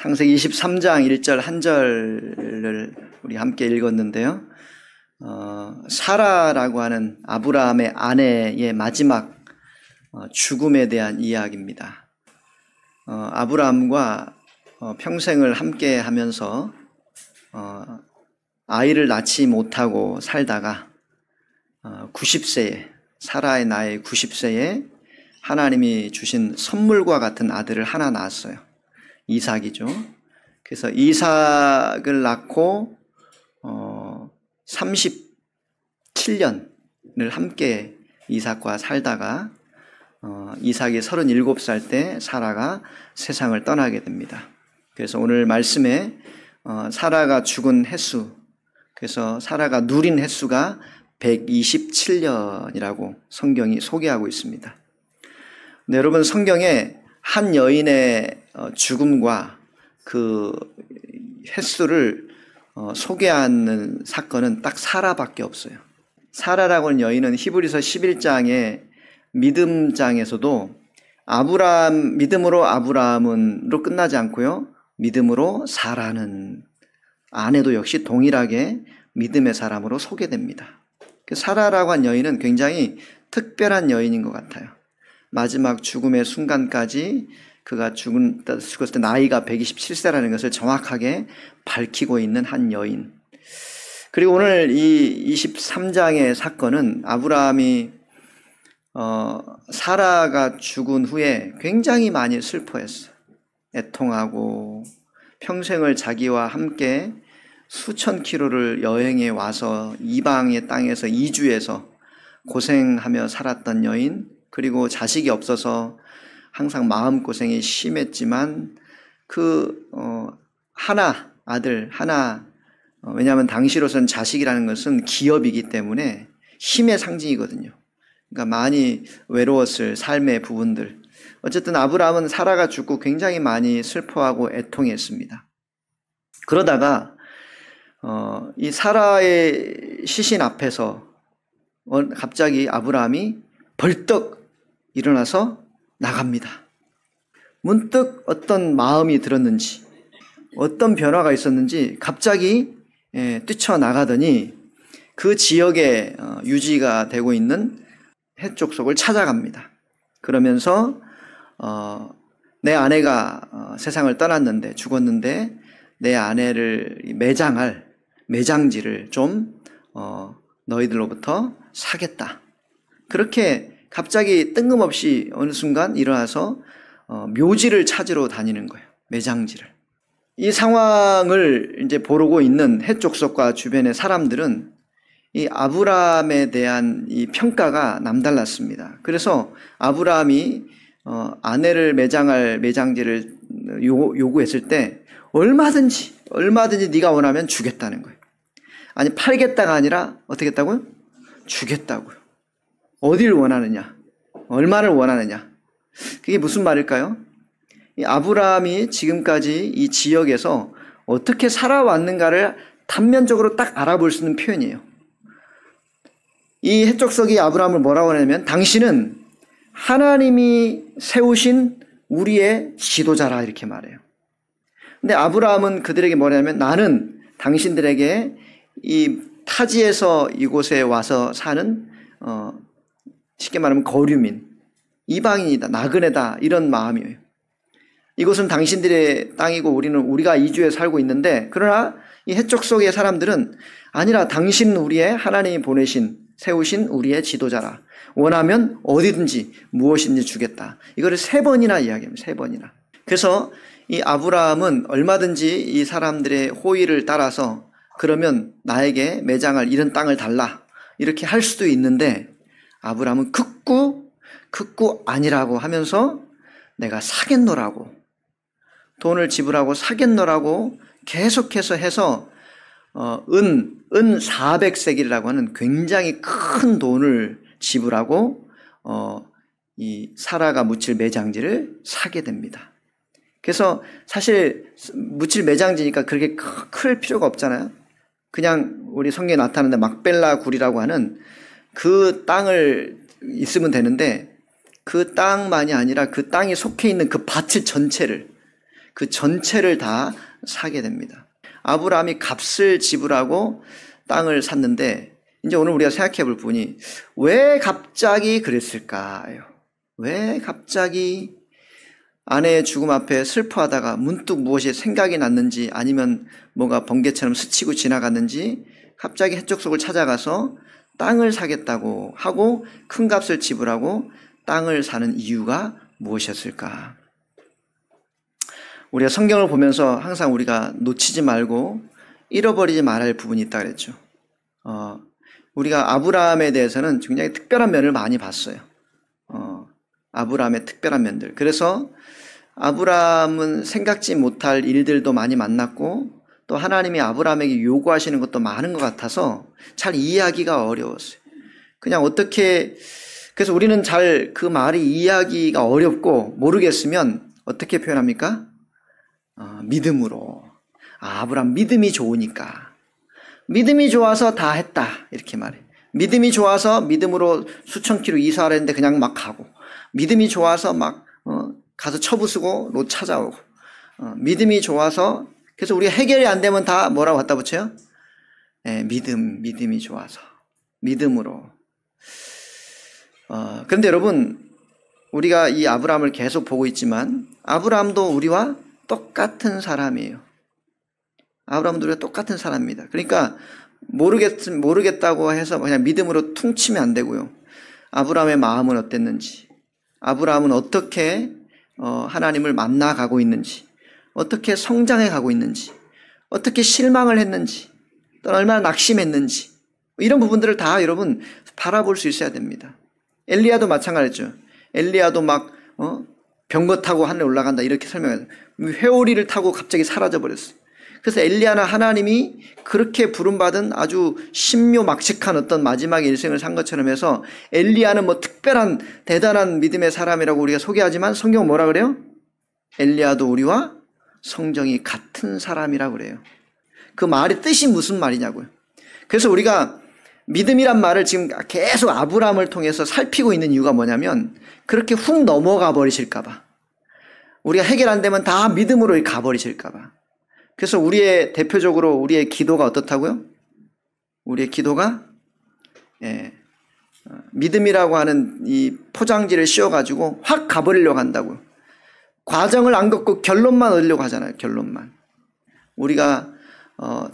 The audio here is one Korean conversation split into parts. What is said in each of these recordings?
창세기 23장 1절 한 절을 우리 함께 읽었는데요. 사라라고 하는 아브라함의 아내의 마지막 죽음에 대한 이야기입니다. 아브라함과 평생을 함께 하면서 아이를 낳지 못하고 살다가 90세에 사라의 나이 90세에 하나님이 주신 선물과 같은 아들을 하나 낳았어요. 이삭이죠. 그래서 이삭을 낳고 37년을 함께 이삭과 살다가 이삭이 37살 때 사라가 세상을 떠나게 됩니다. 그래서 오늘 말씀에 사라가 죽은 횟수, 그래서 사라가 누린 횟수가 127년이라고 성경이 소개하고 있습니다. 네, 여러분, 성경에 한 여인의 죽음과 그 횟수를 소개하는 사건은 딱 사라밖에 없어요. 사라라고 하는 여인은 히브리서 11장의 믿음장에서도 믿음으로 아브라함은로 끝나지 않고요, 믿음으로 사라는 아내도 역시 동일하게 믿음의 사람으로 소개됩니다. 사라라고 한 여인은 굉장히 특별한 여인인 것 같아요. 마지막 죽음의 순간까지 그가 죽었을 때 나이가 127세라는 것을 정확하게 밝히고 있는 한 여인. 그리고 오늘 이 23장의 사건은 아브라함이 사라가 죽은 후에 굉장히 많이 슬퍼했어요. 애통하고 평생을 자기와 함께 수천 킬로를 여행해 와서 이방의 땅에서 이주해서 고생하며 살았던 여인, 그리고 자식이 없어서 항상 마음고생이 심했지만 아들 하나, 왜냐하면 당시로선 자식이라는 것은 기업이기 때문에 힘의 상징이거든요. 그러니까 많이 외로웠을 삶의 부분들. 어쨌든 아브라함은 사라가 죽고 굉장히 많이 슬퍼하고 애통했습니다. 그러다가 이 사라의 시신 앞에서 갑자기 아브라함이 벌떡 일어나서 나갑니다. 문득 어떤 마음이 들었는지, 어떤 변화가 있었는지 갑자기 뛰쳐나가더니 그 지역에 유지가 되고 있는 헷 족속을 찾아갑니다. 그러면서 내 아내가 세상을 떠났는데, 죽었는데 내 아내를 매장할 매장지를 좀 너희들로부터 사겠다. 그렇게 갑자기 뜬금없이 어느 순간 일어나서 묘지를 찾으러 다니는 거예요. 매장지를. 이 상황을 이제 보고 있는 헷 족속과 주변의 사람들은 이 아브라함에 대한 이 평가가 남달랐습니다. 그래서 아브라함이 아내를 매장할 매장지를 요구했을 때 얼마든지 네가 원하면 주겠다는 거예요. 아니, 팔겠다가 아니라 어떻게 했다고요? 주겠다고요. 어디를 원하느냐? 얼마를 원하느냐? 그게 무슨 말일까요? 이 아브라함이 지금까지 이 지역에서 어떻게 살아왔는가를 단면적으로 딱 알아볼 수 있는 표현이에요. 이 헷 족속이 아브라함을 뭐라고 하냐면, 당신은 하나님이 세우신 우리의 지도자라, 이렇게 말해요. 근데 아브라함은 그들에게 뭐냐면, 나는 당신들에게 이 타지에서 이곳에 와서 사는 쉽게 말하면 거류민, 이방인이다, 나그네다, 이런 마음이에요. 이곳은 당신들의 땅이고 우리가 이주해 살고 있는데, 그러나 이 헷 족속의 사람들은 아니라 당신 우리의 하나님이 세우신 우리의 지도자라. 원하면 어디든지 무엇인지 주겠다. 이거를 3번이나 이야기합니다. 3번이나. 그래서 이 아브라함은 얼마든지 이 사람들의 호의를 따라서 그러면 나에게 매장할 이런 땅을 달라, 이렇게 할 수도 있는데, 아브라함은 극구 아니라고 하면서 내가 사겠노라고, 돈을 지불하고 사겠노라고 계속해서 해서 은 400세겔이라고 하는 굉장히 큰 돈을 지불하고 이 사라가 묻힐 매장지를 사게 됩니다. 그래서 사실 묻힐 매장지니까 그렇게 클 필요가 없잖아요. 그냥 우리 성경에 나타나는데 막벨라 굴이라고 하는 그 땅을 있으면 되는데, 그 땅만이 아니라 그 땅이 속해 있는 그 밭을 전체를, 그 전체를 다 사게 됩니다. 아브라함이 값을 지불하고 땅을 샀는데 이제 오늘 우리가 생각해 볼 부분이 왜 갑자기 그랬을까요? 왜 갑자기 아내의 죽음 앞에 슬퍼하다가 문득 무엇이 생각이 났는지 아니면 뭐가 번개처럼 스치고 지나갔는지 갑자기 해적속을 찾아가서 땅을 사겠다고 하고 큰 값을 지불하고 땅을 사는 이유가 무엇이었을까? 우리가 성경을 보면서 항상 우리가 놓치지 말고 잃어버리지 말아야 할 부분이 있다 그랬죠. 우리가 아브라함에 대해서는 굉장히 특별한 면을 많이 봤어요. 아브라함의 특별한 면들. 그래서 아브라함은 생각지 못할 일들도 많이 만났고 또 하나님이 아브라함에게 요구하시는 것도 많은 것 같아서 잘 이해하기가 어려웠어요. 그냥 어떻게, 그래서 우리는 잘 그 말이 이해하기가 어렵고 모르겠으면 어떻게 표현합니까? 믿음으로. 아브라함 믿음이 좋으니까. 믿음이 좋아서 다 했다. 이렇게 말해. 믿음이 좋아서 믿음으로 수천 킬로 이사를 했는데 그냥 막 가고. 믿음이 좋아서 막 가서 처부수고 롯 찾아오고. 믿음이 좋아서 그래서 우리가 해결이 안 되면 다 뭐라고 갖다 붙여요? 믿음이 좋아서. 믿음으로. 그런데 여러분 우리가 이 아브라함을 계속 보고 있지만 아브라함도 우리와 똑같은 사람이에요. 아브라함도 우리가 똑같은 사람입니다. 그러니까 모르겠다고 해서 그냥 믿음으로 퉁치면 안 되고요. 아브라함의 마음은 어땠는지, 아브라함은 어떻게 하나님을 만나가고 있는지, 어떻게 성장해 가고 있는지, 어떻게 실망을 했는지, 또 얼마나 낙심했는지 이런 부분들을 다 여러분 바라볼 수 있어야 됩니다. 엘리야도 마찬가지죠. 엘리야도 막 병거 타고 하늘에 올라간다 이렇게 설명해요. 회오리를 타고 갑자기 사라져버렸어요. 그래서 엘리야나 하나님이 그렇게 부름받은 아주 신묘막측한 어떤 마지막의 일생을 산 것처럼 해서 엘리야는 뭐 특별한 대단한 믿음의 사람이라고 우리가 소개하지만 성경은 뭐라 그래요? 엘리야도 우리와 성정이 같은 사람이라고 그래요. 그 말의 뜻이 무슨 말이냐고요. 그래서 우리가 믿음이란 말을 지금 계속 아브라함을 통해서 살피고 있는 이유가 뭐냐면 그렇게 훅 넘어가 버리실까 봐. 우리가 해결 안 되면 다 믿음으로 가버리실까 봐. 그래서 대표적으로 우리의 기도가 어떻다고요? 우리의 기도가 믿음이라고 하는 이 포장지를 씌워가지고 확 가버리려고 한다고요. 과정을 안 걷고 결론만 얻으려고 하잖아요. 결론만. 우리가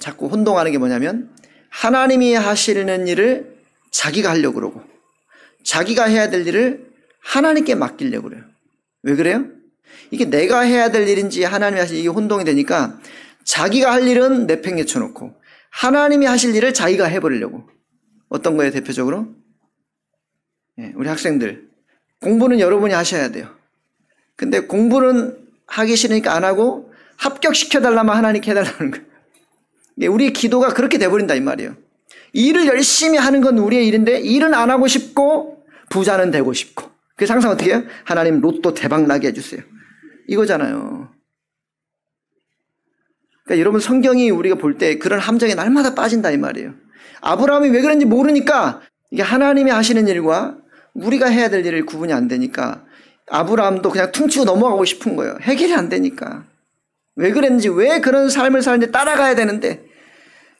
자꾸 혼동하는 게 뭐냐면 하나님이 하시는 일을 자기가 하려고 그러고 자기가 해야 될 일을 하나님께 맡기려고 그래요. 왜 그래요? 이게 내가 해야 될 일인지 하나님이 하실 이게 혼동이 되니까 자기가 할 일은 내팽개쳐 놓고 하나님이 하실 일을 자기가 해버리려고. 어떤 거예요 대표적으로? 우리 학생들 공부는 여러분이 하셔야 돼요. 근데 공부는 하기 싫으니까 안 하고 합격시켜달라면 하나님께 해달라는 거예요. 우리의 기도가 그렇게 돼버린다 이 말이에요. 일을 열심히 하는 건 우리의 일인데 일은 안 하고 싶고 부자는 되고 싶고. 그래서 항상 어떻게 해요? 하나님 로또 대박 나게 해주세요. 이거잖아요. 그러니까 여러분 성경이 우리가 볼 때 그런 함정에 날마다 빠진다 이 말이에요. 아브라함이 왜 그런지 모르니까 이게 하나님이 하시는 일과 우리가 해야 될 일을 구분이 안 되니까 아브라함도 그냥 퉁치고 넘어가고 싶은 거예요. 해결이 안 되니까. 왜 그랬는지, 왜 그런 삶을 사는지 따라가야 되는데,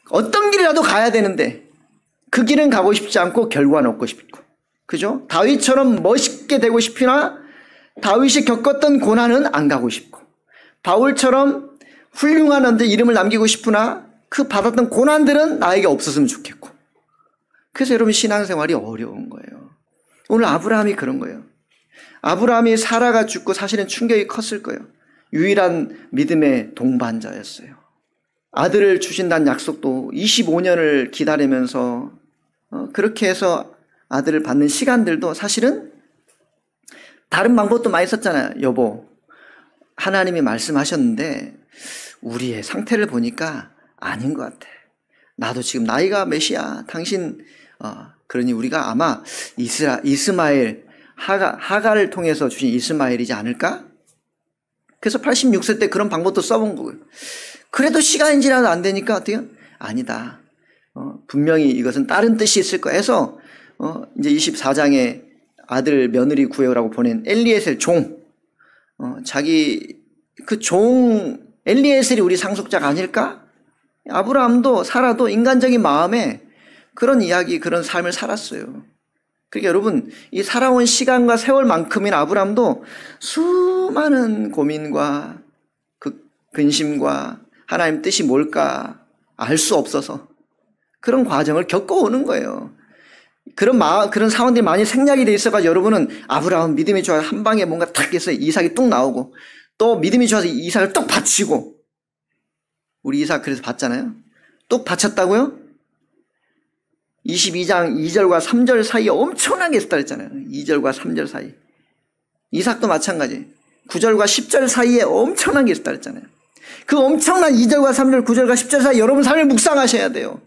어떤 길이라도 가야 되는데, 그 길은 가고 싶지 않고 결과는 얻고 싶고. 그죠? 다윗처럼 멋있게 되고 싶으나, 다윗이 겪었던 고난은 안 가고 싶고, 바울처럼 훌륭한 이름을 남기고 싶으나, 그 받았던 고난들은 나에게 없었으면 좋겠고. 그래서 여러분 신앙생활이 어려운 거예요. 오늘 아브라함이 그런 거예요. 아브라함이 사라가 죽고 사실은 충격이 컸을 거예요. 유일한 믿음의 동반자였어요. 아들을 주신다는 약속도 25년을 기다리면서 그렇게 해서 아들을 받는 시간들도 사실은 다른 방법도 많이 썼잖아요. 여보, 하나님이 말씀하셨는데 우리의 상태를 보니까 아닌 것 같아. 나도 지금 나이가 몇이야. 당신 그러니 우리가 아마 이스마엘 하가를 통해서 주신 이스마엘이지 않을까? 그래서 86세 때 그런 방법도 써본 거고요. 그래도 시간이 지나도 안 되니까 어떻게 해요? 아니다. 분명히 이것은 다른 뜻이 있을 거야 해서 이제 24장에 아들 며느리 구해오라고 보낸 엘리에셀 종 자기 그 종 엘리에셀이 우리 상속자가 아닐까? 아브라함도 사라도 인간적인 마음에 그런 이야기, 그런 삶을 살았어요. 그러니까 여러분, 이 살아온 시간과 세월만큼이나 아브라함도 수많은 고민과 그 근심과 하나님 뜻이 뭘까 알 수 없어서 그런 과정을 겪어오는 거예요. 그런 상황들이 많이 생략이 돼 있어가지고 여러분은 아브라함 믿음이 좋아서 한 방에 뭔가 탁 해서 이삭이 뚝 나오고 또 믿음이 좋아서 이삭을 뚝 바치고, 우리 이삭 그래서 봤잖아요. 뚝 바쳤다고요? 22장 2절과 3절 사이에 엄청나게 했다 그랬잖아요. 2절과 3절 사이. 이삭도 마찬가지. 9절과 10절 사이에 엄청나게 했다 그랬잖아요. 그 엄청난 2절과 3절, 9절과 10절 사이 여러분 삶을 묵상하셔야 돼요.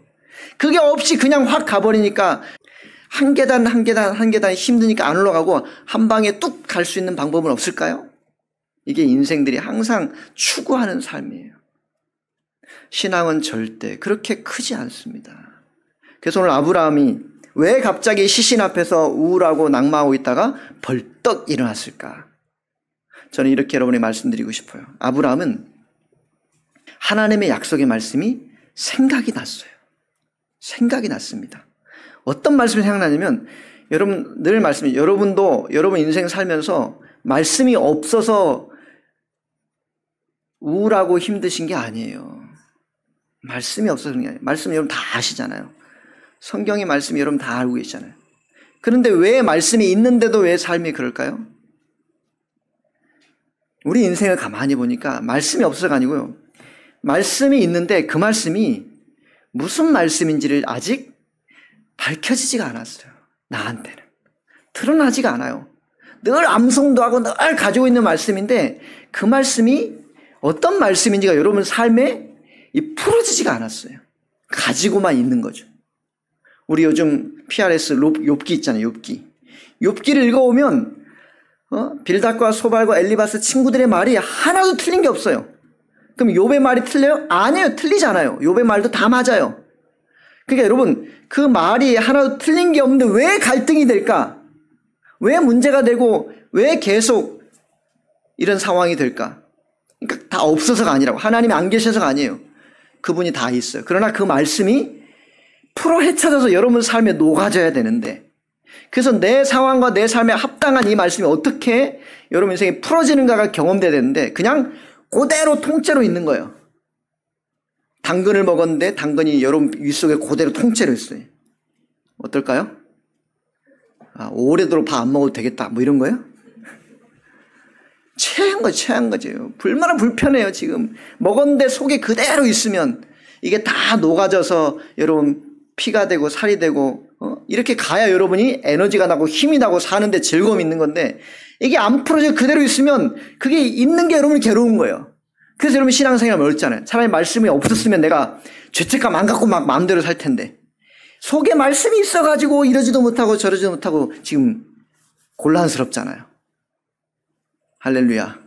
그게 없이 그냥 확 가버리니까 한 계단 한 계단 한 계단 힘드니까 안 올라가고 한 방에 뚝 갈 수 있는 방법은 없을까요? 이게 인생들이 항상 추구하는 삶이에요. 신앙은 절대 그렇게 크지 않습니다. 그래서 오늘 아브라함이 왜 갑자기 시신 앞에서 우울하고 낙마하고 있다가 벌떡 일어났을까? 저는 이렇게 여러분에게 말씀드리고 싶어요. 아브라함은 하나님의 약속의 말씀이 생각이 났어요. 생각이 났습니다. 어떤 말씀이 생각나냐면, 여러분 늘 말씀이, 여러분도 여러분 인생 살면서 말씀이 없어서 우울하고 힘드신 게 아니에요. 말씀이 없어서 그런 게 아니에요. 말씀 여러분 다 아시잖아요. 성경의 말씀이 여러분 다 알고 계시잖아요. 그런데 왜 말씀이 있는데도 왜 삶이 그럴까요? 우리 인생을 가만히 보니까 말씀이 없어서가 아니고요. 말씀이 있는데 그 말씀이 무슨 말씀인지를 아직 밝혀지지가 않았어요. 나한테는. 드러나지가 않아요. 늘 암송도 하고 늘 가지고 있는 말씀인데 그 말씀이 어떤 말씀인지가 여러분 삶에 풀어지지가 않았어요. 가지고만 있는 거죠. 우리 요즘 PRS 욥기 있잖아요. 욥기를 읽어오면 빌닷과 소발과 엘리바스 친구들의 말이 하나도 틀린 게 없어요. 그럼 욥의 말이 틀려요? 아니에요. 틀리지 않아요. 욥의 말도 다 맞아요. 그러니까 여러분, 그 말이 하나도 틀린 게 없는데 왜 갈등이 될까? 왜 문제가 되고 왜 계속 이런 상황이 될까? 그러니까 다 없어서가 아니라고. 하나님이 안 계셔서가 아니에요. 그분이 다 있어요. 그러나 그 말씀이 풀어 헤쳐져서 여러분 삶에 녹아져야 되는데, 그래서 내 상황과 내 삶에 합당한 이 말씀이 어떻게 여러분 인생에 풀어지는가가 경험돼야 되는데 그냥 그대로 통째로 있는 거예요. 당근을 먹었는데 당근이 여러분 윗속에 그대로 통째로 있어요. 어떨까요? 오래도록 밥 안 먹어도 되겠다 뭐 이런 거예요? 최한 거죠. 얼마나 불편해요. 지금 먹었는데 속에 그대로 있으면 이게 다 녹아져서 여러분 피가 되고 살이 되고 이렇게 가야 여러분이 에너지가 나고 힘이 나고 사는데 즐거움이 있는 건데, 이게 안 풀어져 그대로 있으면 그게 있는 게 여러분이 괴로운 거예요. 그래서 여러분 신앙생활 어렵잖아요. 차라리 말씀이 없었으면 내가 죄책감 안 갖고 막 마음대로 살 텐데, 속에 말씀이 있어가지고 이러지도 못하고 저러지도 못하고 지금 곤란스럽잖아요. 할렐루야.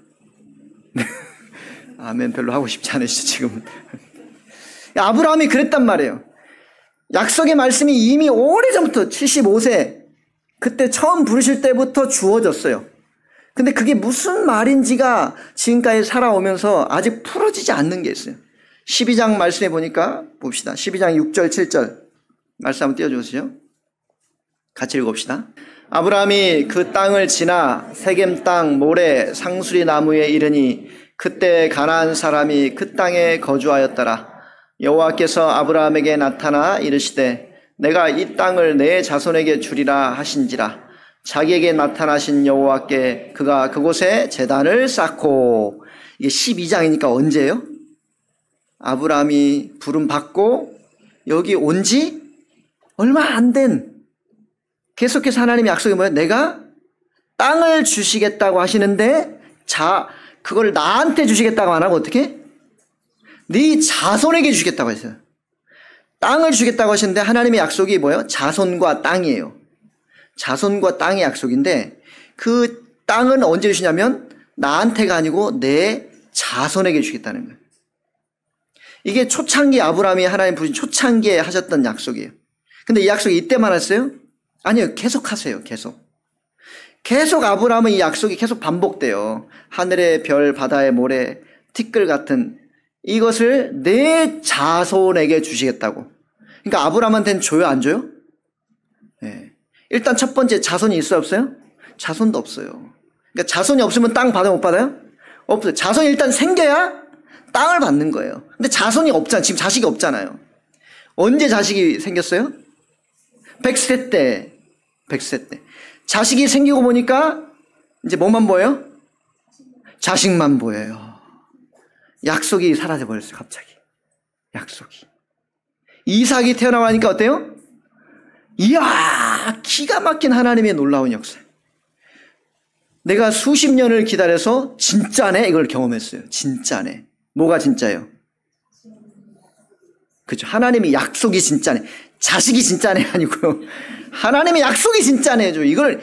아멘 별로 하고 싶지 않으시죠 지금은. 아브라함이 그랬단 말이에요. 약속의 말씀이 이미 오래전부터 75세 그때 처음 부르실 때부터 주어졌어요. 근데 그게 무슨 말인지가 지금까지 살아오면서 아직 풀어지지 않는 게 있어요. 12장 말씀해 보니까 봅시다. 12장 6절 7절 말씀 한번 띄워주세요. 같이 읽읍시다. 아브라함이 그 땅을 지나 세겜 땅 모레 상수리 나무에 이르니 그때 가나안 사람이 그 땅에 거주하였더라. 여호와께서 아브라함에게 나타나 이르시되 내가 이 땅을 내 자손에게 주리라 하신지라. 자기에게 나타나신 여호와께 그가 그곳에 제단을 쌓고, 이게 12장이니까 언제예요? 아브라함이 부름 받고 여기 온 지 얼마 안 된, 계속해서 하나님의 약속이 뭐예요? 내가 땅을 주시겠다고 하시는데 그걸 나한테 주시겠다고 안 하고 어떻게? 네 자손에게 주겠다고 했어요. 땅을 주겠다고 하시는데 하나님의 약속이 뭐예요? 자손과 땅이에요. 자손과 땅의 약속인데 그 땅은 언제 주시냐면 나한테가 아니고 내 자손에게 주겠다는 거예요. 이게 초창기 아브라함이 하나님 부르신 초창기에 하셨던 약속이에요. 근데 이 약속이 이때만 했어요? 아니요. 계속 하세요. 계속. 계속 아브라함은 이 약속이 계속 반복돼요. 하늘의 별, 바다의 모래, 티끌 같은 이것을 내 자손에게 주시겠다고. 그러니까 아브라함한테는 줘요, 안 줘요? 네. 일단 첫 번째 자손이 있어요, 없어요? 자손도 없어요. 그러니까 자손이 없으면 땅 받아요, 못 받아요? 없어요. 자손이 일단 생겨야 땅을 받는 거예요. 근데 자손이 없잖아요. 지금 자식이 없잖아요. 언제 자식이 생겼어요? 100세 때. 100세 때. 자식이 생기고 보니까 이제 뭐만 보여요? 자식만 보여요. 약속이 사라져 버렸어요, 갑자기. 약속이. 이삭이 태어나니까 어때요? 이야, 기가 막힌 하나님의 놀라운 역사. 내가 수십 년을 기다려서 진짜네 이걸 경험했어요. 진짜네. 뭐가 진짜예요? 그렇죠. 하나님의 약속이 진짜네. 자식이 진짜네 아니고요. 하나님의 약속이 진짜네죠. 이거를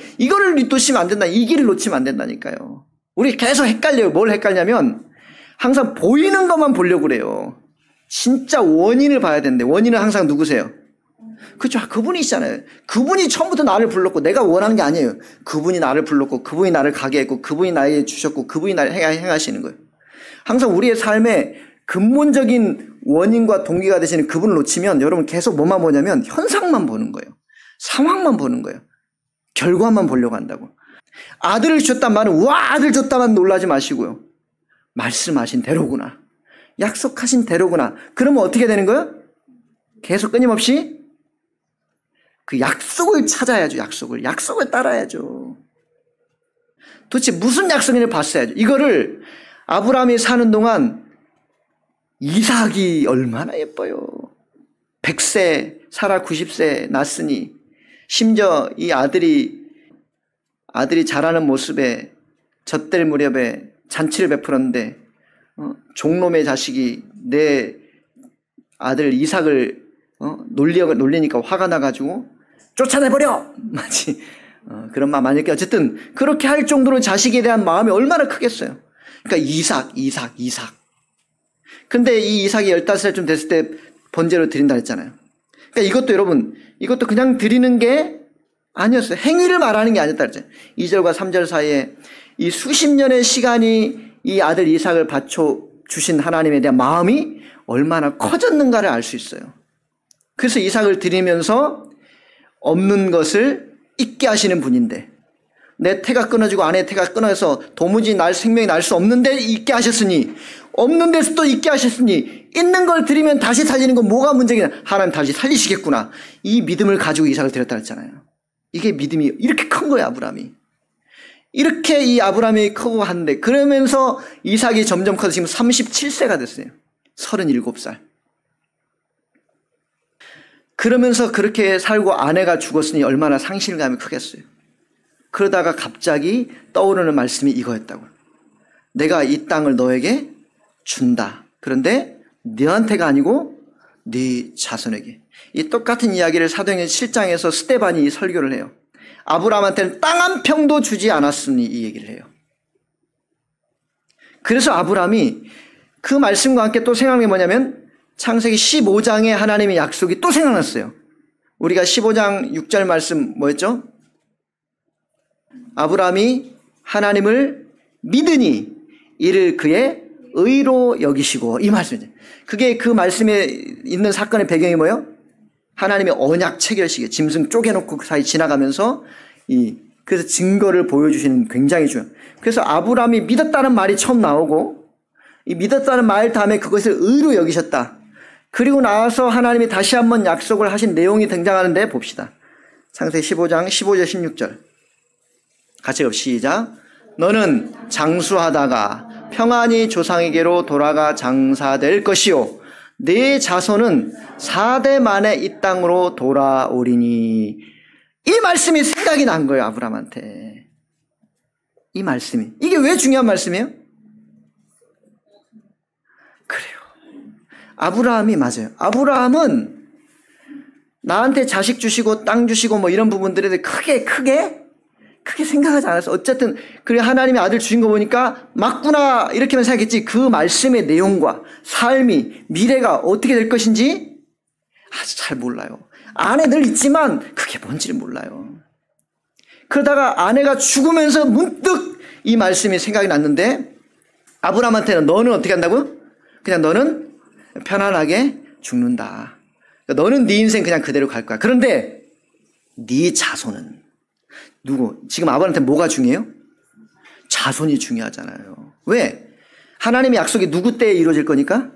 놓치면 안 된다. 이 길을 놓치면 안 된다니까요. 우리 계속 헷갈려요. 뭘 헷갈냐면 항상 보이는 것만 보려고 그래요. 진짜 원인을 봐야 되는데 원인은 항상 누구세요? 그렇죠. 그분이시잖아요. 그분이 처음부터 나를 불렀고 내가 원한 게 아니에요. 그분이 나를 불렀고 그분이 나를 가게 했고 그분이 나에게 주셨고 그분이 나를 행하시는 거예요. 항상 우리의 삶에 근본적인 원인과 동기가 되시는 그분을 놓치면 여러분 계속 뭐만 보냐면 현상만 보는 거예요. 상황만 보는 거예요. 결과만 보려고 한다고. 아들을 주셨단 말은 와 아들 줬다만 놀라지 마시고요. 말씀하신 대로구나. 약속하신 대로구나. 그러면 어떻게 되는 거예요? 계속 끊임없이 그 약속을 찾아야죠. 약속을 따라야죠. 도대체 무슨 약속인지 봤어야죠. 이거를 아브라함이 사는 동안 이삭이 얼마나 예뻐요. 100세, 사라 90세 낳았으니 심지어 이 아들이 자라는 모습에 젖될 무렵에 잔치를 베풀었는데 종놈의 자식이 내 아들 이삭을 놀리니까 화가 나가지고 쫓아내버려! 마치 그런 마음 아닐까. 어쨌든 그렇게 할 정도로 자식에 대한 마음이 얼마나 크겠어요. 그러니까 이삭. 근데 이 이삭이 15살쯤 됐을 때 번제로 드린다 했잖아요. 그러니까 이것도 여러분, 이것도 그냥 드리는 게 아니었어요. 행위를 말하는 게 아니었다 그랬잖아요. 2절과 3절 사이에 이 수십 년의 시간이 이 아들 이삭을 바쳐 주신 하나님에 대한 마음이 얼마나 커졌는가를 알 수 있어요. 그래서 이삭을 드리면서 없는 것을 있게 하시는 분인데 내 태가 끊어지고 아내의 태가 끊어서 도무지 생명이 날 수 없는데 있게 하셨으니 없는 데서 또 있게 하셨으니 있는 걸 드리면 다시 살리는 건 뭐가 문제냐. 하나님 다시 살리시겠구나. 이 믿음을 가지고 이삭을 드렸다 했잖아요. 이게 믿음이 이렇게 큰 거예요. 아브라함이. 이렇게 이 아브라함이 크고 하는데 그러면서 이삭이 점점 커서 지금 37세가 됐어요. 37살. 그러면서 그렇게 살고 아내가 죽었으니 얼마나 상실감이 크겠어요. 그러다가 갑자기 떠오르는 말씀이 이거였다고. 내가 이 땅을 너에게 준다. 그런데 너한테가 아니고 네 자손에게. 이 똑같은 이야기를 사도행전 7장에서 스데반이 설교를 해요. 아브라함한테는 땅 한 평도 주지 않았으니 이 얘기를 해요. 그래서 아브라함이 그 말씀과 함께 또 생각한 게 뭐냐면 창세기 15장의 하나님의 약속이 또 생각났어요. 우리가 15장 6절 말씀 뭐였죠? 아브라함이 하나님을 믿으니 이를 그의 의로 여기시고 이 말씀이죠. 그게 그 말씀에 있는 사건의 배경이 뭐예요? 하나님의 언약 체결식에 짐승 쪼개놓고 그 사이 지나가면서 그래서 증거를 보여주시는 굉장히 중요해요. 그래서 아브라함이 믿었다는 말이 처음 나오고 이 믿었다는 말 다음에 그것을 의로 여기셨다. 그리고 나와서 하나님이 다시 한번 약속을 하신 내용이 등장하는데 봅시다. 창세기 15장 15절 16절 같이 시작. 너는 장수하다가 평안히 조상에게로 돌아가 장사될 것이요 네 자손은 4대 만에 이 땅으로 돌아오리니. 이 말씀이 생각이 난 거예요. 아브라함한테. 이 말씀이. 이게 왜 중요한 말씀이에요? 그래요. 아브라함이 맞아요. 아브라함은 나한테 자식 주시고 땅 주시고 뭐 이런 부분들에 대해 크게 생각하지 않았어. 어쨌든 그래 하나님의 아들 주신 거 보니까 맞구나 이렇게만 생각했지 그 말씀의 내용과 삶이 미래가 어떻게 될 것인지 아주 잘 몰라요. 안에 늘 있지만 그게 뭔지를 몰라요. 그러다가 아내가 죽으면서 문득 이 말씀이 생각이 났는데 아브라함한테는 너는 어떻게 한다고? 그냥 너는 편안하게 죽는다. 그러니까 너는 네 인생 그냥 그대로 갈 거야. 그런데 네 자손은 누구? 지금 아브라함한테 뭐가 중요해요? 자손이 중요하잖아요. 왜? 하나님의 약속이 누구 때에 이루어질 거니까?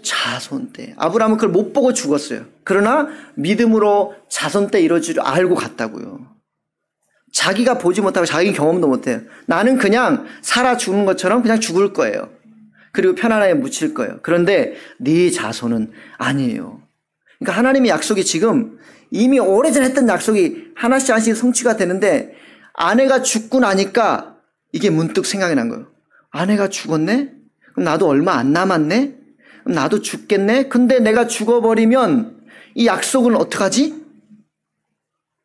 자손 때. 아브라함은 그걸 못 보고 죽었어요. 그러나 믿음으로 자손 때 이루어질 줄 알고 갔다고요. 자기가 보지 못하고 자기 경험도 못해요. 나는 그냥 살아 죽는 것처럼 그냥 죽을 거예요. 그리고 편안하게 묻힐 거예요. 그런데 네 자손은 아니에요. 그러니까 하나님의 약속이 지금 이미 오래전에 했던 약속이 하나씩 하나씩 성취가 되는데 아내가 죽고 나니까 이게 문득 생각이 난 거예요. 아내가 죽었네? 그럼 나도 얼마 안 남았네? 그럼 나도 죽겠네? 근데 내가 죽어버리면 이 약속은 어떡하지?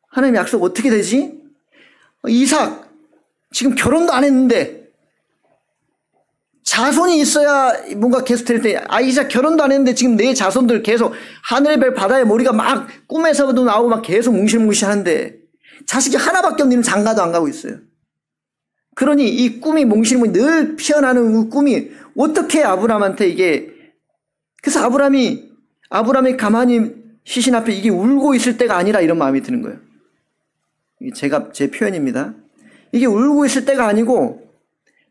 하나님의 약속 어떻게 되지? 이삭 지금 결혼도 안 했는데 자손이 있어야 뭔가 계속 될 때 이삭 결혼도 안 했는데 지금 내 자손들 계속 하늘의 별 바다의 머리가 막 꿈에서도 나오고 막 계속 뭉실뭉실하는데 자식이 하나밖에 없는 장가도 안 가고 있어요. 그러니 이 꿈이 몽실몽실 늘 피어나는 그 꿈이 어떻게 아브라함한테 이게 그래서 아브라함이 가만히 시신 앞에 이게 울고 있을 때가 아니라 이런 마음이 드는 거예요. 제가 제 표현입니다. 이게 울고 있을 때가 아니고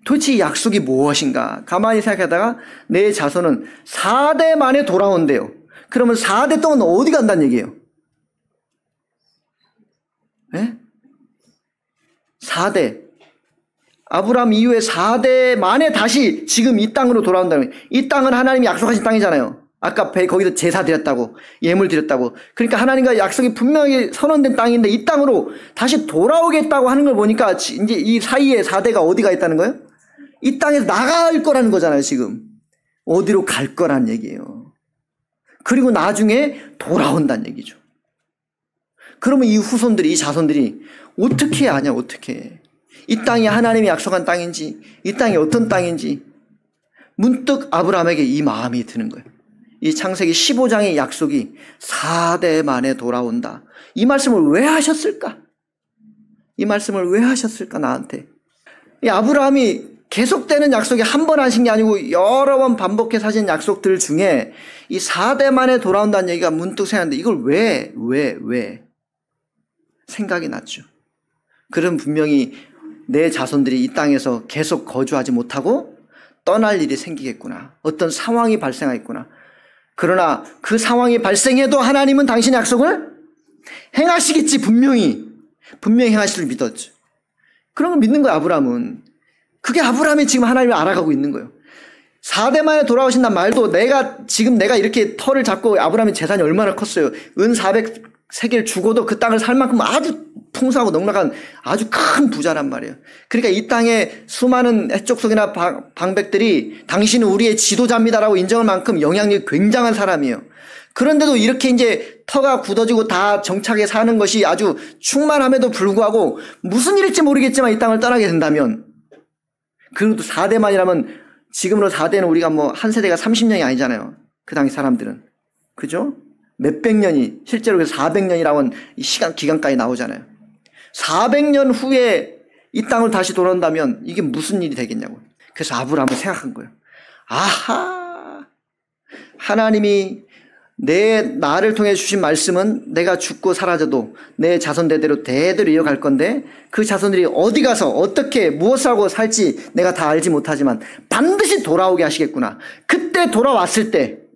도대체 이 약속이 무엇인가 가만히 생각하다가 내 자손은 4대 만에 돌아온대요. 그러면 4대 동안 어디 간다는 얘기예요? 네? 4대 아브라함 이후에 4대 만에 다시 지금 이 땅으로 돌아온다는 거예요. 이 땅은 하나님이 약속하신 땅이잖아요. 아까 거기서 제사 드렸다고 예물 드렸다고 그러니까 하나님과 약속이 분명히 선언된 땅인데 이 땅으로 다시 돌아오겠다고 하는 걸 보니까 이제 이 사이에 4대가 어디가 있다는 거예요? 이 땅에서 나갈 거라는 거잖아요. 지금 어디로 갈 거란 얘기예요. 그리고 나중에 돌아온다는 얘기죠. 그러면 이 후손들이 이 자손들이 어떻게 아냐 어떻게 이 땅이 하나님이 약속한 땅인지 이 땅이 어떤 땅인지 문득 아브라함에게 이 마음이 드는 거예요. 이 창세기 15장의 약속이 4대 만에 돌아온다. 이 말씀을 왜 하셨을까? 이 말씀을 왜 하셨을까 나한테? 이 아브라함이 계속되는 약속이 한 번 하신 게 아니고 여러 번 반복해서 하신 약속들 중에 이 4대 만에 돌아온다는 얘기가 문득 생각하는데 이걸 왜 생각이 났죠. 그럼 분명히 내 자손들이 이 땅에서 계속 거주하지 못하고 떠날 일이 생기겠구나. 어떤 상황이 발생하겠구나. 그러나 그 상황이 발생해도 하나님은 당신의 약속을 행하시겠지. 분명히 행하실 줄 믿었죠. 그런 걸 믿는 거예요. 아브라함은. 그게 아브라함이 지금 하나님을 알아가고 있는 거예요. 4대 만에 돌아오신단 말도 내가 이렇게 터를 잡고 아브라함의 재산이 얼마나 컸어요. 은 400세겔 주고도 그 땅을 살 만큼 아주 풍성하고 넉넉한 아주 큰 부자란 말이에요. 그러니까 이 땅에 수많은 해족속이나 방백들이 당신은 우리의 지도자입니다라고 인정할 만큼 영향력이 굉장한 사람이에요. 그런데도 이렇게 이제 터가 굳어지고 다 정착해 사는 것이 아주 충만함에도 불구하고 무슨 일일지 모르겠지만 이 땅을 떠나게 된다면 그래도 4대만이라면 지금으로 4대는 우리가 뭐 한 세대가 30년이 아니잖아요. 그 당시 사람들은. 그죠? 몇백 년이 실제로 400년이라고 하는 기간까지 나오잖아요. 400년 후에 이 땅을 다시 돌아온다면 이게 무슨 일이 되겠냐고. 그래서 아브라함은 생각한 거예요. 아하! 하나님이 나를 통해 주신 말씀은 내가 죽고 사라져도 내 자손 대대로 이어갈 건데 그 자손들이 어디 가서 어떻게 무엇을 하고 살지 내가 다 알지 못하지만 반드시 돌아오게 하시겠구나. 그때 돌아왔을 때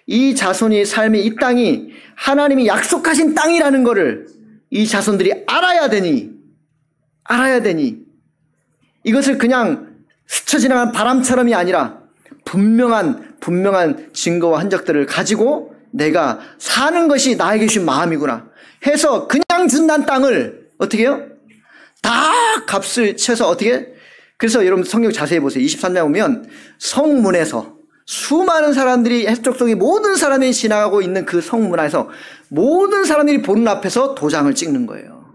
이 자손의 삶이 이 땅이 하나님이 약속하신 땅이라는 것을 이 자손들이 알아야 되니 이것을 그냥 스쳐 지나간 바람처럼이 아니라 분명한 증거와 흔적들을 가지고 내가 사는 것이 나에게 주신 마음이구나 해서 그냥 준단 땅을 어떻게 해요? 다 값을 쳐서 어떻게? 그래서 여러분 성경 자세히 보세요. 23장 보면 성문에서 수많은 사람들이 해쪽 속에 모든 사람이 지나가고 있는 그 성문에서 모든 사람들이 보는 앞에서 도장을 찍는 거예요.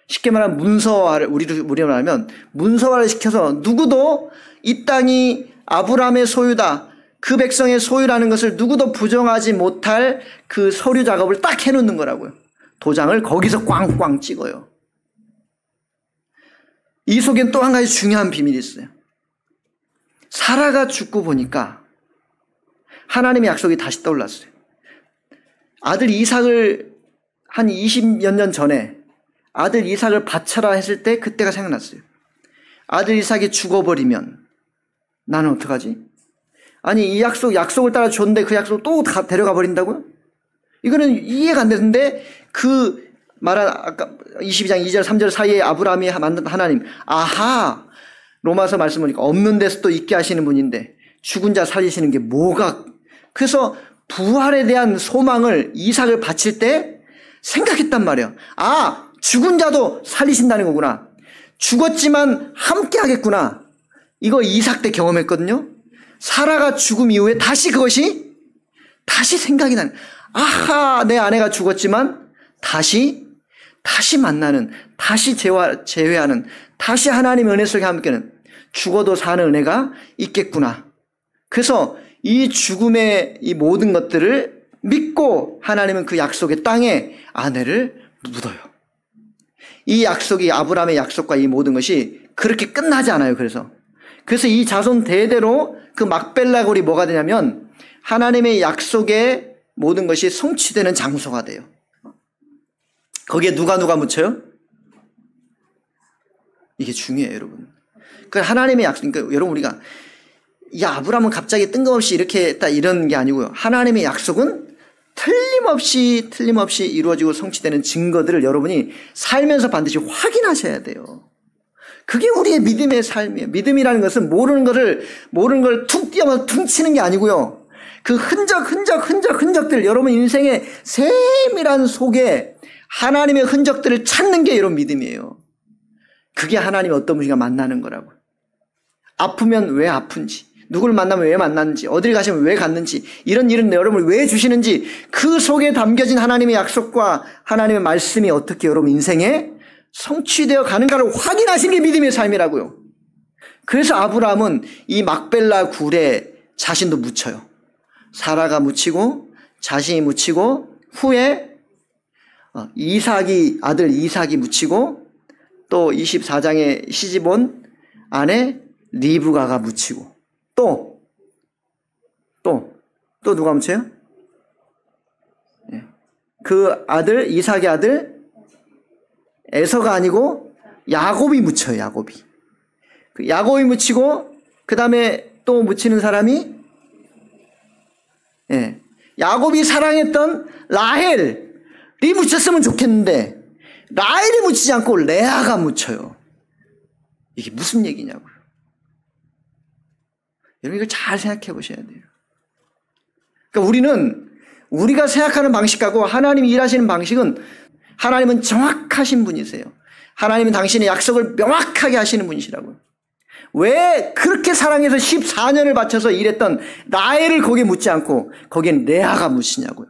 쉽게 말하면 문서화를 우리로 말하면 문서화를 시켜서 누구도 이 땅이 아브라함의 소유다. 그 백성의 소유라는 것을 누구도 부정하지 못할 그 서류 작업을 딱 해놓는 거라고요. 도장을 거기서 꽝꽝 찍어요. 이 속엔 또 한 가지 중요한 비밀이 있어요. 사라가 죽고 보니까 하나님의 약속이 다시 떠올랐어요. 아들 이삭을 한 20몇 년 전에 아들 이삭을 바쳐라 했을 때 그때가 생각났어요. 아들 이삭이 죽어버리면 나는 어떡하지? 아니 이 약속을 따라 줬는데 그 약속을 또 다 데려가 버린다고요? 이거는 이해가 안 되는데 그 말한 아까 22장 2절 3절 사이에 아브라함이 만든 하나님, 아하, 로마서 말씀 보니까 없는 데서 또 있게 하시는 분인데 죽은 자 살리시는 게 뭐가, 그래서 부활에 대한 소망을 이삭을 바칠 때 생각했단 말이에요. 아, 죽은 자도 살리신다는 거구나. 죽었지만 함께 하겠구나. 이거 이삭 때 경험했거든요. 사라가 죽음 이후에 다시 그것이 다시 생각이 나는, 아하, 내 아내가 죽었지만 다시 만나는, 다시 재회하는, 다시 하나님의 은혜 속에 함께는 죽어도 사는 은혜가 있겠구나. 그래서 이 죽음의 이 모든 것들을 믿고 하나님은 그 약속의 땅에 아내를 묻어요. 이 약속이 아브라함의 약속과 이 모든 것이 그렇게 끝나지 않아요. 그래서 이 자손 대대로 그 막벨라 골이 뭐가 되냐면 하나님의 약속의 모든 것이 성취되는 장소가 돼요. 거기에 누가 묻혀요? 이게 중요해요, 여러분. 그 하나님의 약속, 그러니까 여러분 우리가 야 아브라함은 갑자기 뜬금없이 이렇게 했다 이런 게 아니고요. 하나님의 약속은 틀림없이 이루어지고 성취되는 증거들을 여러분이 살면서 반드시 확인하셔야 돼요. 그게 우리의 믿음의 삶이에요. 믿음이라는 것은 모르는 걸 툭 뛰어서 퉁치는 게 아니고요. 그 흔적들, 여러분 인생의 세밀한 속에 하나님의 흔적들을 찾는 게 여러분 믿음이에요. 그게 하나님의 어떤 분이가 만나는 거라고요. 아프면 왜 아픈지, 누구를 만나면 왜 만났는지, 어딜 가시면 왜 갔는지, 이런 일은 여러분을 왜 주시는지, 그 속에 담겨진 하나님의 약속과 하나님의 말씀이 어떻게 여러분 인생에 성취되어 가는가를 확인하시는 게 믿음의 삶이라고요. 그래서 아브라함은 이 막벨라 굴에 자신도 묻혀요. 사라가 묻히고 자신이 묻히고 후에 아들 이삭이 묻히고 또 24장에 시집온 아내 리브가가 묻히고 또 누가 묻혀요? 그 아들 이삭의 아들 에서가 아니고 야곱이 묻혀요. 야곱이 묻히고 그 다음에 또 묻히는 사람이 야곱이 사랑했던 라헬이 묻혔으면 좋겠는데 라헬이 묻히지 않고 레아가 묻혀요. 이게 무슨 얘기냐고요. 여러분 이걸 잘 생각해 보셔야 돼요. 그러니까 우리가 생각하는 방식하고 하나님이 일하시는 방식은, 하나님은 정확하신 분이세요. 하나님은 당신의 약속을 명확하게 하시는 분이시라고요. 왜 그렇게 사랑해서 14년을 바쳐서 일했던 라헬을 거기에 묻지 않고 거기엔 레아가 묻히냐고요.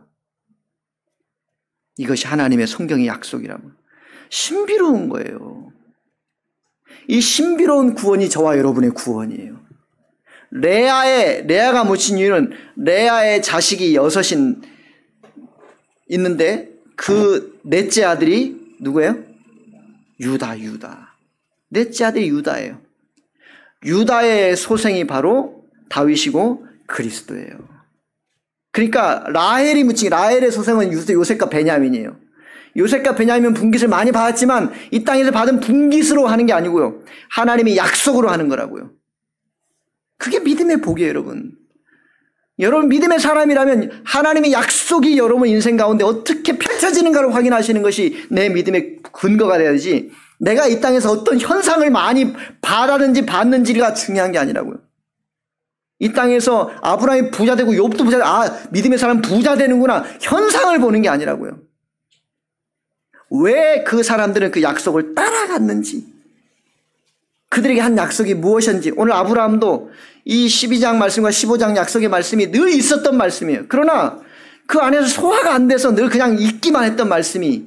이것이 하나님의 성경의 약속이라고요. 신비로운 거예요. 이 신비로운 구원이 저와 여러분의 구원이에요. 레아가 묻힌 이유는 레아의 자식이 6인 있는데 그 넷째 아들이 누구예요? 유다. 넷째 아들이 유다예요. 유다의 소생이 바로 다윗이고 그리스도예요. 그러니까 라헬의 소생은 요셉과 베냐민이에요. 요셉과 베냐민은 분깃을 많이 받았지만 이 땅에서 받은 분깃으로 하는 게 아니고요. 하나님의 약속으로 하는 거라고요. 그게 믿음의 복이에요, 여러분. 여러분 믿음의 사람이라면 하나님의 약속이 여러분 인생 가운데 어떻게 펼쳐지는가를 확인하시는 것이 내 믿음의 근거가 돼야지, 내가 이 땅에서 어떤 현상을 많이 받는지가 중요한 게 아니라고요. 이 땅에서 아브라함이 부자 되고 욥도 부자 되고, 믿음의 사람 부자 되는구나, 현상을 보는 게 아니라고요. 왜 그 사람들은 그 약속을 따라갔는지, 그들에게 한 약속이 무엇인지, 오늘 아브라함도 이 12장 말씀과 15장 약속의 말씀이 늘 있었던 말씀이에요. 그러나 그 안에서 소화가 안 돼서 늘 그냥 읽기만 했던 말씀이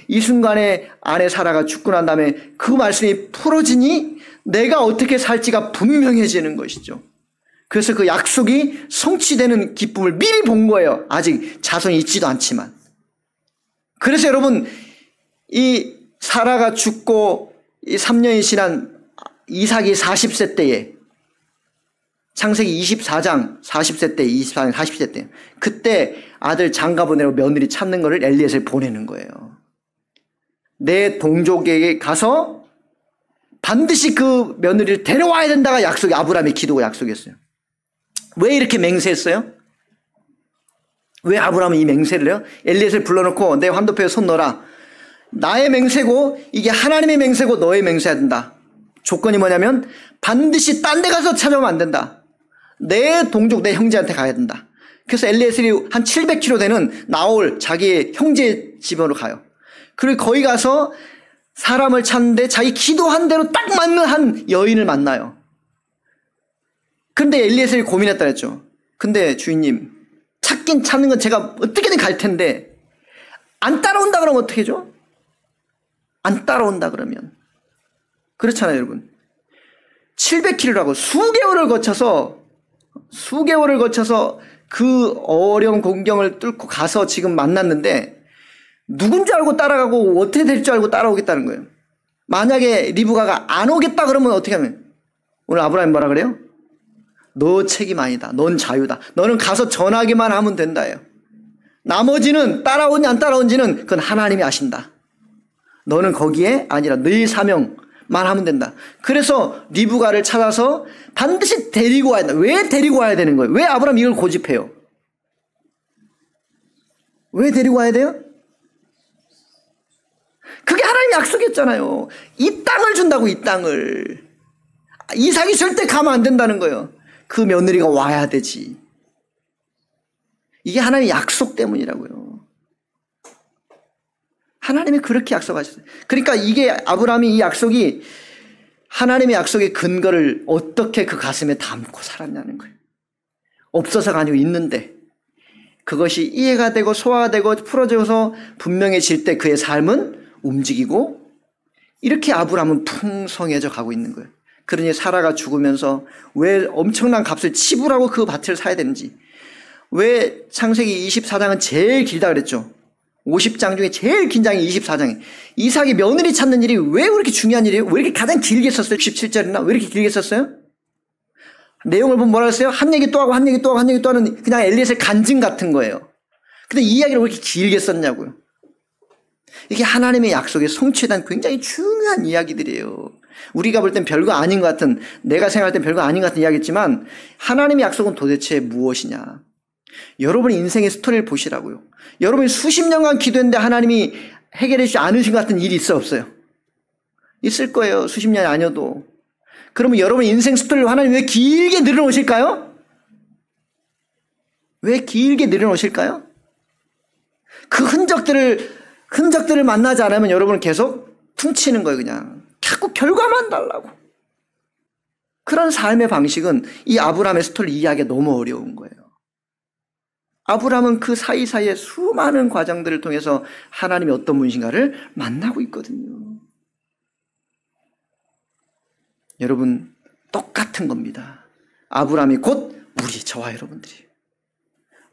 이 순간에 아내 사라가 죽고 난 다음에 그 말씀이 풀어지니 내가 어떻게 살지가 분명해지는 것이죠. 그래서 그 약속이 성취되는 기쁨을 미리 본 거예요. 아직 자손이 있지도 않지만. 그래서 여러분 이 사라가 죽고 이 3년이 지난 이삭이 40세 때에, 창세기 24장 40세 때, 24장 40세 때, 그때 아들 장가 보내라고 며느리 찾는 거를 엘리에셀이 보내는 거예요. 내 동족에게 가서 반드시 그 며느리를 데려와야 된다가 약속이, 아브라함의 기도가 약속이었어요. 왜 이렇게 맹세했어요? 왜 아브라함은 이 맹세를 해요? 엘리에셀 불러놓고 내 환도표에 손 넣어라. 나의 맹세고 이게 하나님의 맹세고 너의 맹세해야 된다. 조건이 뭐냐면 반드시 딴 데 가서 찾아오면 안 된다. 내 동족, 내 형제한테 가야 된다. 그래서 엘리에셀이 한 700km 되는 나홀 자기의 형제 집으로 가요. 그리고 거기 가서 사람을 찾는데 자기 기도한 대로 딱 맞는 한 여인을 만나요. 그런데 엘리에셀이 고민했다 그랬죠. 근데 주인님, 찾긴 찾는 건 제가 어떻게든 갈 텐데 안 따라온다 그러면 어떻게 해줘? 안 따라온다 그러면. 그렇잖아요, 여러분. 700km라고 수개월을 거쳐서 그 어려운 공경을 뚫고 가서 지금 만났는데 누군지 알고 따라가고 어떻게 될 줄 알고 따라오겠다는 거예요. 만약에 리브가가 안 오겠다 그러면 어떻게 하면? 오늘 아브라함이 뭐라 그래요? 너 책임 아니다. 넌 자유다. 너는 가서 전하기만 하면 된다예요. 나머지는 따라오는지 안 따라오는지는 그건 하나님이 아신다. 너는 거기에 아니라 네 사명만 하면 된다. 그래서 리브가를 찾아서 반드시 데리고 와야 된다. 왜 데리고 와야 되는 거예요? 왜 아브라함이 이걸 고집해요? 왜 데리고 와야 돼요? 그게 하나님의 약속이었잖아요. 이 땅을 준다고, 이 땅을. 이삭이 절대 가면 안 된다는 거예요. 그 며느리가 와야 되지. 이게 하나님의 약속 때문이라고요. 하나님이 그렇게 약속하셨어요. 그러니까 이게 아브라함이 이 약속이 하나님의 약속의 근거를 어떻게 그 가슴에 담고 살았냐는 거예요. 없어서가 아니고 있는데 그것이 이해가 되고 소화가 되고 풀어져서 분명해질 때 그의 삶은 움직이고 이렇게 아브라함은 풍성해져 가고 있는 거예요. 그러니 사라가 죽으면서 왜 엄청난 값을 지불하고 그 밭을 사야 되는지, 왜 창세기 24장은 제일 길다 그랬죠. 50장 중에 제일 긴 장이 24장이에요. 이삭이 며느리 찾는 일이 왜 그렇게 중요한 일이에요? 왜 이렇게 가장 길게 썼어요? 17절이나 왜 이렇게 길게 썼어요? 내용을 보면 뭐라 했어요? 한 얘기 또 하고 한 얘기 또 하고 한 얘기 또 하는 그냥 엘리에셀 간증 같은 거예요. 근데 이 이야기를 왜 이렇게 길게 썼냐고요. 이게 하나님의 약속에 성취에 대한 굉장히 중요한 이야기들이에요. 우리가 볼 땐 별거 아닌 것 같은, 내가 생각할 땐 별거 아닌 것 같은 이야기겠지만 하나님의 약속은 도대체 무엇이냐. 여러분의 인생의 스토리를 보시라고요. 여러분이 수십 년간 기도했는데 하나님이 해결해 주지 않으신 것 같은 일이 있어 없어요? 있을 거예요. 수십 년이 아니어도. 그러면 여러분의 인생 스토리를 하나님이 왜 길게 늘어놓으실까요? 왜 길게 늘어놓으실까요? 그 흔적들을 만나지 않으면 여러분은 계속 퉁치는 거예요. 그냥 자꾸 결과만 달라고. 그런 삶의 방식은 이 아브라함의 스토리를 이해하기가 너무 어려운 거예요. 아브라함은 그 사이사이에 수많은 과정들을 통해서 하나님이 어떤 분이신가를 만나고 있거든요. 여러분, 똑같은 겁니다. 아브라함이 곧 우리, 저와 여러분들이.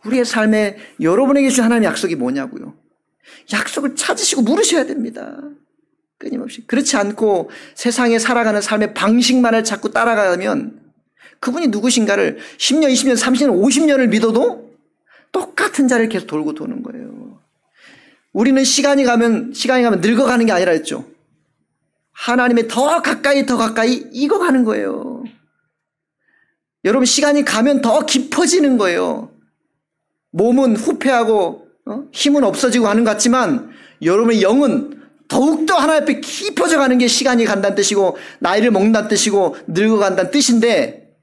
우리의 삶에 여러분에게 주신 하나님의 약속이 뭐냐고요. 약속을 찾으시고 물으셔야 됩니다. 끊임없이. 그렇지 않고 세상에 살아가는 삶의 방식만을 자꾸 따라가면 그분이 누구신가를 10년, 20년, 30년, 50년을 믿어도 똑같은 자리를 계속 돌고 도는 거예요. 우리는 시간이 가면 늙어가는 게 아니라 했죠. 하나님의 더 가까이 익어가는 거예요. 여러분, 시간이 가면 더 깊어지는 거예요. 몸은 후패하고 힘은 없어지고 하는 것 같지만 여러분의 영은 더욱더 하나님 앞에 깊어져 가는 게 시간이 간다는 뜻이고 나이를 먹는다는 뜻이고 늙어간다는 뜻인데,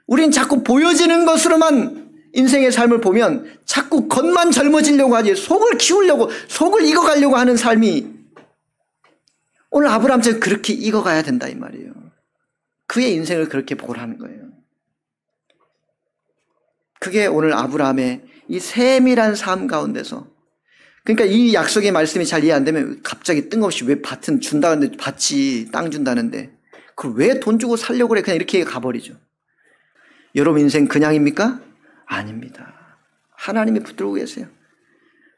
우리는 자꾸 보여지는 것으로만 인생의 삶을 보면 자꾸 겉만 젊어지려고 하지, 속을 키우려고, 속을 익어가려고 하는 삶이, 오늘 아브라함처럼 그렇게 익어가야 된다 이 말이에요. 그의 인생을 그렇게 보라는 거예요. 그게 오늘 아브라함의 이 세밀한 삶 가운데서, 그러니까 이 약속의 말씀이 잘 이해 안 되면 갑자기 뜬금없이 왜 밭은 준다는데, 밭이 땅 준다는데 그걸 왜 돈 주고 살려고 그래, 그냥 이렇게 가버리죠. 여러분 인생 그냥입니까? 아닙니다. 하나님이 붙들고 계세요.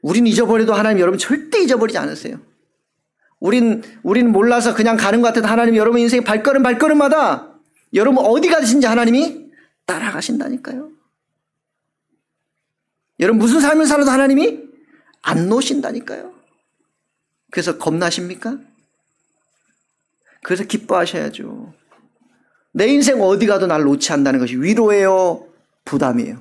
우린 잊어버려도 하나님 여러분 절대 잊어버리지 않으세요. 우린 몰라서 그냥 가는 것 같아도 하나님이 여러분 인생의 발걸음마다 여러분 어디 가신지 하나님이 따라가신다니까요. 여러분 무슨 삶을 살아도 하나님이 안 놓으신다니까요. 그래서 겁나십니까? 그래서 기뻐하셔야죠. 내 인생 어디 가도 날 놓지 않는다는 것이 위로예요? 부담이에요?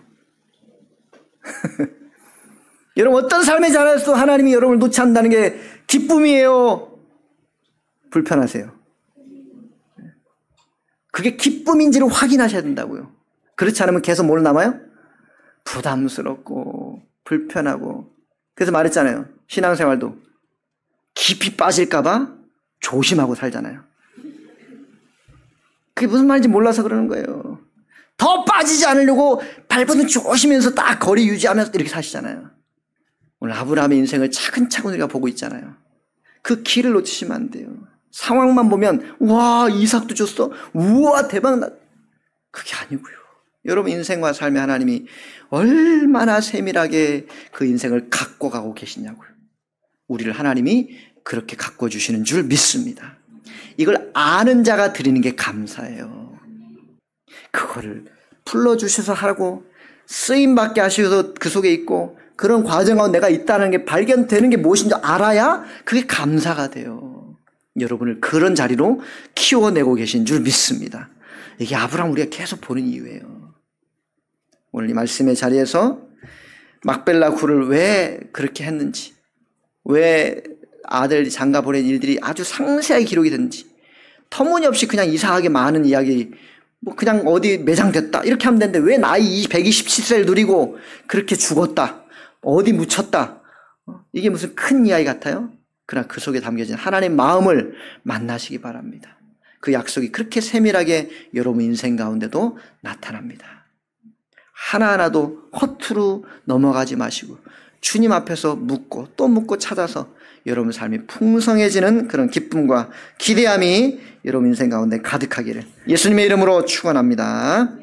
여러분 어떤 삶의 자리에서도 하나님이 여러분을 놓지 않는다는 게 기쁨이에요? 불편하세요? 그게 기쁨인지를 확인하셔야 된다고요. 그렇지 않으면 계속 뭘 남아요? 부담스럽고 불편하고. 그래서 말했잖아요. 신앙생활도 깊이 빠질까봐 조심하고 살잖아요. 그게 무슨 말인지 몰라서 그러는 거예요. 더 빠지지 않으려고 발버둥 조심해서 딱 거리 유지하면서 이렇게 사시잖아요. 오늘 아브라함의 인생을 차근차근 우리가 보고 있잖아요. 그 길을 놓치시면 안 돼요. 상황만 보면 와 이삭도 줬어? 우와 대박 나. 그게 아니고요. 여러분 인생과 삶에 하나님이 얼마나 세밀하게 그 인생을 갖고 가고 계시냐고요. 우리를 하나님이 그렇게 가꿔주시는 줄 믿습니다. 이걸 아는 자가 드리는 게 감사해요. 그거를 풀러주셔서 하고 쓰임받게 하셔서 그 속에 있고 그런 과정 가운데 내가 있다는 게 발견되는 게 무엇인지 알아야 그게 감사가 돼요. 여러분을 그런 자리로 키워내고 계신 줄 믿습니다. 이게 아브라함 우리가 계속 보는 이유예요. 오늘 이 말씀의 자리에서 막벨라 굴을 왜 그렇게 했는지, 왜 아들 장가 보낸 일들이 아주 상세하게 기록이 됐는지, 터무니없이 그냥 이상하게 많은 이야기, 뭐 그냥 어디 매장됐다 이렇게 하면 되는데 왜 나이 127세를 누리고 그렇게 죽었다, 어디 묻혔다, 이게 무슨 큰 이야기 같아요? 그러나 그 속에 담겨진 하나님의 마음을 만나시기 바랍니다. 그 약속이 그렇게 세밀하게 여러분 인생 가운데도 나타납니다. 하나하나도 허투루 넘어가지 마시고 주님 앞에서 묻고 또 묻고 찾아서 여러분 삶이 풍성해지는 그런 기쁨과 기대함이 여러분 인생 가운데 가득하기를 예수님의 이름으로 축원합니다.